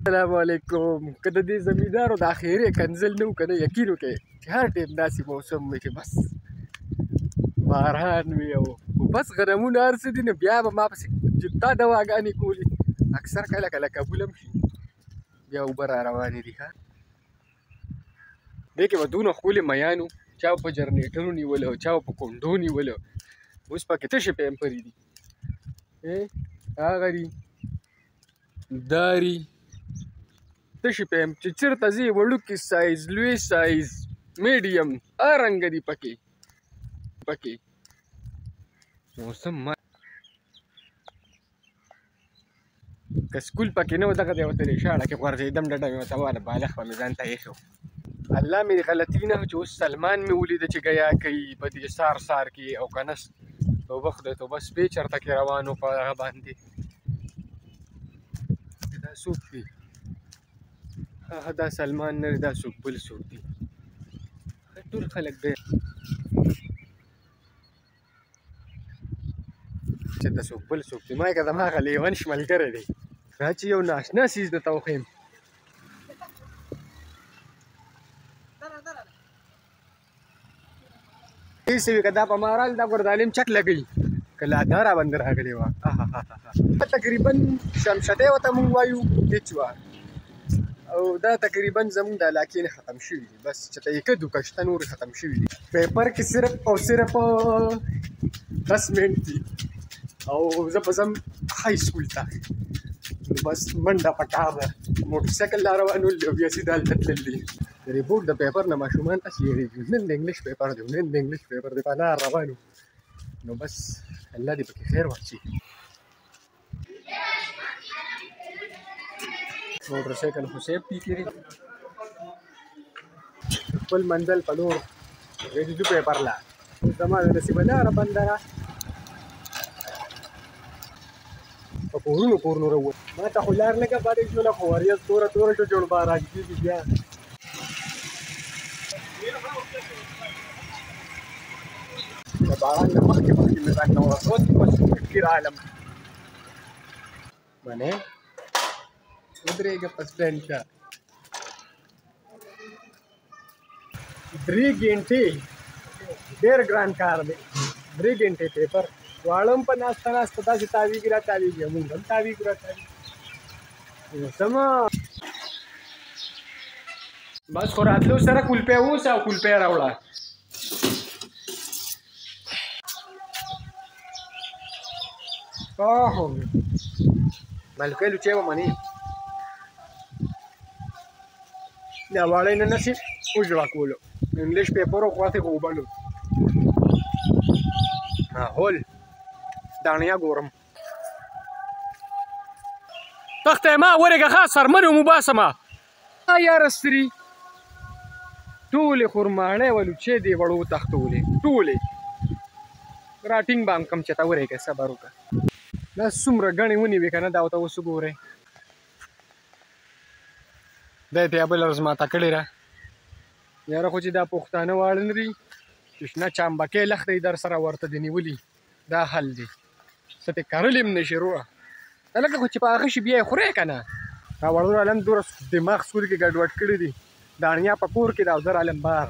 السلام علیکم. که د دې زمیندارو د اخیری کنزل نه و که نه یقین وکړئ چې هر ټیم داسې موسم وي چې بس باران وي او بس غنمونه هر څه دي نو بیا به ما پسې جدا دواګانې کولي اکثر کله کله قبول هم شي بیا اوبه را روانې دي ښه دې کې به دونه ښکلې میان وو چا په جرنیټرو نیولی او چا په کونډو نیولی اوس پکې تشې پیمپرې دي هغه دي دا دي تشې پیم چې چېرته ځې وړوکي سایز لوی سایز میډیم هر رنګه دي پکې موسم ما که سکول پکې نه و دغه دی ورته شاړه کې غورځېدم ډډه مې ورته واله بالغ به مې ځان ته ایښی و الله مې غلطي نه چې اوس سلمان مې ولیده چې ګیا کوي په دې سار کې او که نه توبه خدای توبه سپی چېرته کې روان و په هغه باندې دا څوک دي دا سلمان نه دی دا څوک بل څوک دي ټول خلک دی چې دا څوک بل څوک دي ما که زما هغه لیونش ملګری دی دا چې یو ناشنا څیز درته وښیم هېڅ وي که دا په ما راغلی دا ګوردالیم چک لګوي که لا دا راباندې راغلې وه تقریبا شمشدی ورته مونږ وایو هېڅ وه او دا تقریبا زموږ د علاقې نه ختم شوي دي بس چې ته یې کدو که شته نور ختم شوي دي پیپر کې صرف او صرف 10 منټ دي او زه به ځم های سکول ته نو بس منډه پکار ده موټر سایکل لا روانول دی او بیا سیده هلته تلل دي د ریپورټ د پیپر نه ماشومان تاسې یېرېږي نن د انګلیش پیپر دی نن د انګلیش پیپر دی په لار روان نو بس الله دې پکې خیر واچوي موټر سایکل خو سیفټي کې دی خپل منزل په لور ریډي ټو پیپر لا اوس زما د نصیبه لاره بنده ده په کورونو راووت ما ته خو لار لږه پاتې شوله خو وریځ توره شو جوړ باران کېږي بیا د باران نه مخکې مې ځان نه ورسوت بس فکر عالم منې ودرېږه په سټینډ ته 3 ګنټې ډېر ګران کار دی 3 ګنټې پیپر واړه هم په ناسته داسې تاویږي را تاویږي مونږ هم تاویږو را تاویږي سمه بس خو راتلو سره کولپی اوسه او کولپی راوړه ملکیلو چې به منې دا واړی نه نشي اوجوا کولو انګلیش پیپر خو خواته خو وبلو هول دانیا ګورم تخته ما ورګه خاص سرمنو مباسمه یا رستری ټولې خرماڼې ولو چې دی وړو تختولې ټولې راټینګ بام کم چته ورګه صبر وکړه دا څومره ګڼې ونې وې که نه دا ورته اوس وګورئ دا یې بیا بله ورځ ماته کړې ده یاره خو چې دا پښتانه واړه نه دي چې شنه چامبکۍ لښته یې در سره ورته دې نیولي دا حل دی څه ترې کرلې هم نشي روه دا لکه خو چې په هغه شي بیا یې خورې که نه دا وړو عالم دومره دماغ سور کې ګډوډ کړي دي دانیا په کور کې دا زر عالم باغ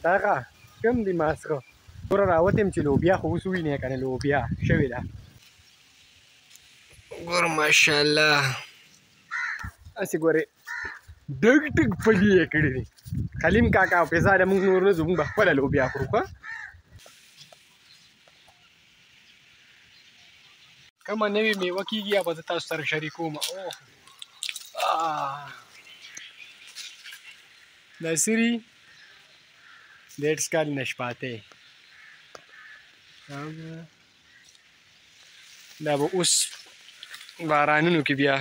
دغه کوم دي ماسکه دومره راوتیم چې لوبیا خو اوس ووینې که نه لوبیا شوې ده ګور ماشاءالله هسې ګورې ډګ ډګ پلي یې کړي دي خلیم کاکا او فیضاله موږ نور نه ځو موږ به خپله لوبیا خورو ښه کومه نوې میوه کېږي یا به زه تاسو سره شریکوم ناصري لیټس کال نشپاتی دا به اوس بارانونو کې بیا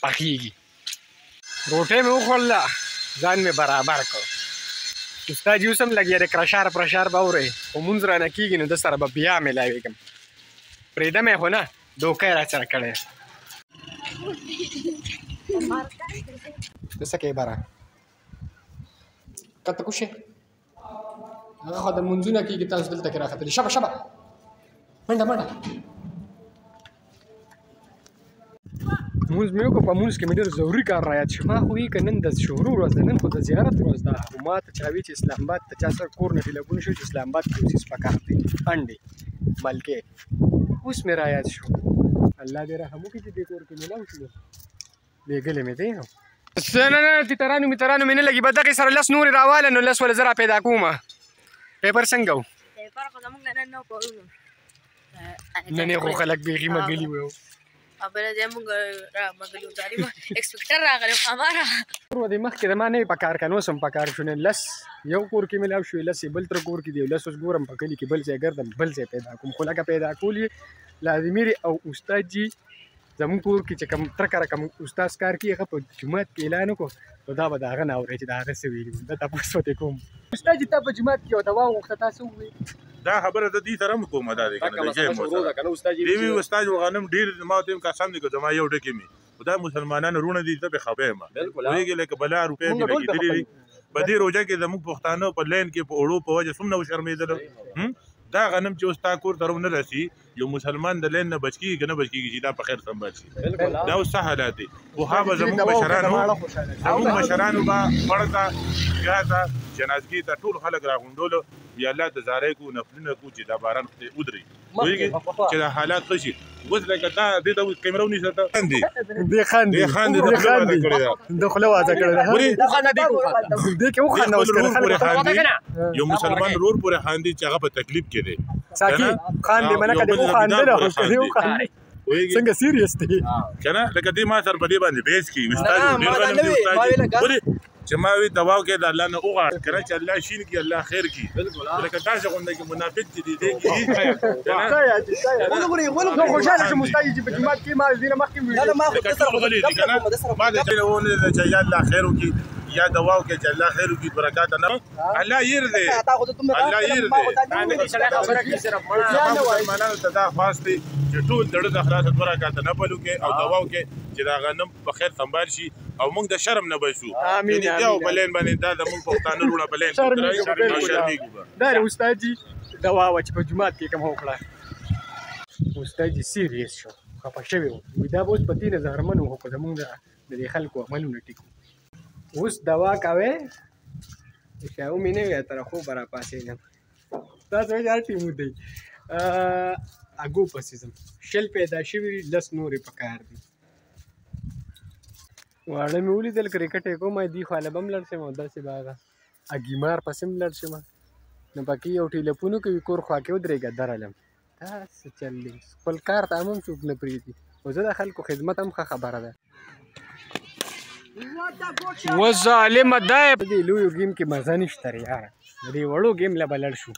پخېږي روټۍ مې وخوړله ځان مې برابر کړ استاد یې اوس هم لګیا دی کرشار پرشار به اورئ خو مونځ رانه کېږي نو ده سره به بیا میلاوېږم پرېږدم یې خو نه دوکه یې راسره کړی ته څه کوې بره کته کوشې هغه خو د مونځونه کېږي تاسو دلته کې راختلي شبه منډه مونځ مې وکړ، په مونځ کې مې ډېر ضروري کار رایاد شو. ما خو وایي که نن د شروع ورځ ده، نن خو د زیارت ورځ ده. خو ما ته چا وایي چې اسلام آباد ته چا سره کور نه ټیلیفون شو چې اسلام آباد کې یو څیز پکار دی، انډې ملکې. اوس مې رایاد شو. الله دې رحم وکړي چې دې کور کې میلاو شو. لېږلی مې دی نو نه تیترانو میترانو مې نه لګي. به دغې سره لس نورې راواله نو 10 ولې زه را پیدا کومه. پیپر څنګه و؟ پیپر خو زموږ نه نن نه پرونو نن یې خو خلک بیخي مګلي وو. خبره دی موږ مګلي وو تاریم ایکسپیکټر راغلی خو هماره ورو دې مخکې د ما نه په کار کنه، اوس هم په کار شو. نن 10 یو کور کې میلاو شو، 10 بل تر کور کې دی، 10 اوس ګورم په کلي کې بل ځای ګرځم، بل ځای پیدا کوم. خو لکه پیدا کول یې لازمي دی. او استاد جي زموږ کور کې چې کوم تر کره کوم استاد کار کوي هغه په جومات کې اعلان وکړو، نو دا به د هغه نه اورئ چې د هغه څه ویلي وو. دا تپوس ورته کوم. استاد جي تا په جومات کې یو دوا وغوښته، تا څه وویل؟ دا خبره د دې سره هم کومه دا دی که نه دی وي استاد غنم ډېر ما ورته ویم قسم دی که زما یو ډکې مې خو دا مسلمانانو وروڼه دي، زه پرې خفه یم. پوهېږې لکه بلا روپۍ مې لګېدلې دي په دې روژه کې زموږ پښتانه په لین کې په اوړو په وجه څومره وشرمېدله. دا غنم چې اوس تا کور ته نه رسي، یو مسلمان د لین نه بچ کېږي که نه بچ کېږي چې دا په خیر سنبال شي. دا اوس څه حالات دي. پوها به زموږ مشرانو به مړ ته بیا ته جنازګۍ ته ټول خلک راغونډولو، یا الله ته زارۍ کوو، نفلونه کوو چې دا باران خدای ودرېږي، پوهېږې چې دا حالات ښه شي. اوس لکه دا دې ته اوس کیمره ونیسه ته خاندي د خوله وازه کړې ده. دې کې وخانده اوس یو مسلمان ورور پورې خاندي چې هغه په تکلیف کې دی. ساقي خاندي منه که دې وخاندله خو که دې وخاندي څنګه سیریس دی که نه. لکه دې ما سره په دې باندې بحث کړي استاد ډېر غنم دي استاد چې ما وی دوا کې د الله نه وغواړه که نه چې الله شین کړي، الله خیر کړي. لکه داسې غونډه کې منافق چې دي دې کې نو خوشحاله شوم استاد چې په جومات کې ما دې نه مخکې لکه ټول غلي دي که نه. ما د دې نه ونه چې یا الله خیر وکړي یا دوا وکړي چې الله خیر وکړي برکات نه. الله ير دی، الله ير دی. مسلمانانو ته دا خاص دی چې ټول دړه د خلاص برکات نه بلو کې او دوا وکړي چې دا غنم په خیر سنبال شي او موږ د شرم نه بچو. امين. یو بلین باندې دا د موږ پښتانه وروڼه بلین شرمېږو. دا استاد جي دوا و چې په جومات کې کوم وکړه. استاد جي سیریس شو، خفه شوی و. دا به اوس په دې نه زهرمن و خو زموږ د دې خلکو عملونه ټیکو. اوس دوا کوې شاو مې نه وي تر خوبه راپاڅېدم. تاسو وایي هر ټیم دی اګو پسې ځم. 10 پیدا شوي 10 نورې پکار دي. واړه مې ولیدل کرکټ یې کوم دي خواله به هم لاړ شم او داسې به هغه اګیمار پسې هم لاړ شم. نو پکې یو ټیلیفون کوي کور خوا کې ودرېږه درلم. دا څه چل دی؟ خپل کار ته هم څوک نه پرېږدي. خو زه د خلکو خدمت هم ښه خبره ده. و ظالمه دا په دې لویو ګیم کې مزه نشته یاره. د دې وړو ګیم له به لړ شو.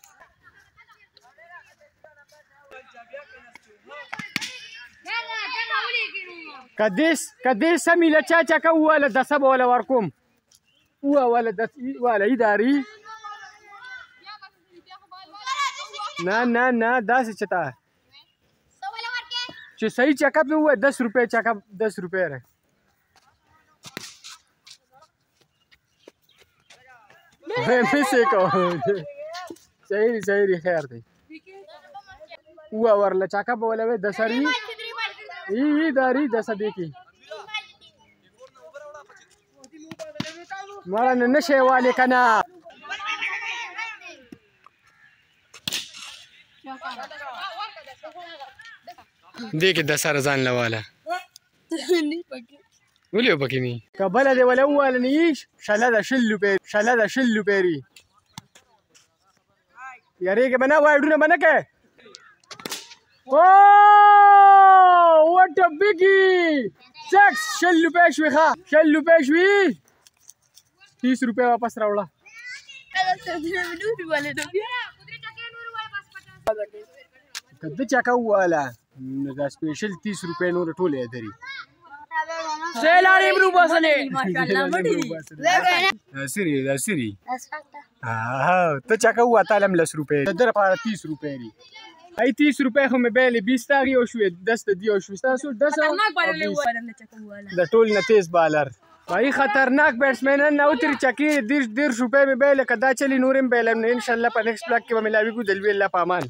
که دې سمې له چا چکه وواله دسه به وله ورکوم. وواله اداري نه داسې چېته چې صحیح چکپ مې ووایه 10 روپۍ چکپ 10 روپۍ دی. میسې کو صحیح دی خیر دی. ورله چکپ به وله وی 10 ری ای داری 10 دی کې مړه نه نشی والې که نه. دې کې 10 ځان له واله ولې پکې نه که بله دې وله وواله نه یي شله ده 20 روپۍ یارېږې به نه وایډونه به نه کوې. what a biggie 20 روپۍ شوې ښه 20 روپۍ شوې 30 روپۍ واپس راوړه. که ده چکه وواله نو دا سپیشل 30 روپۍ نور ټولې یې دري. دا سری ته چکه ووه تا لم 10 روپۍ د ده لپاره 30 روپۍ دي. ای 30 روپۍ خو مې بیلې 20 تاغي او شوې 10 د دې او شوې ستاسو 10 د ټول نه تیز بالر بھائی خطرناک بیټسمینان نه وتري چکې 10 روپۍ مې بیلې که دا چلي نور هم بیلم نو انشاءالله په نیکسټ بلاک کې به ملاویږو د لوی الله په امان.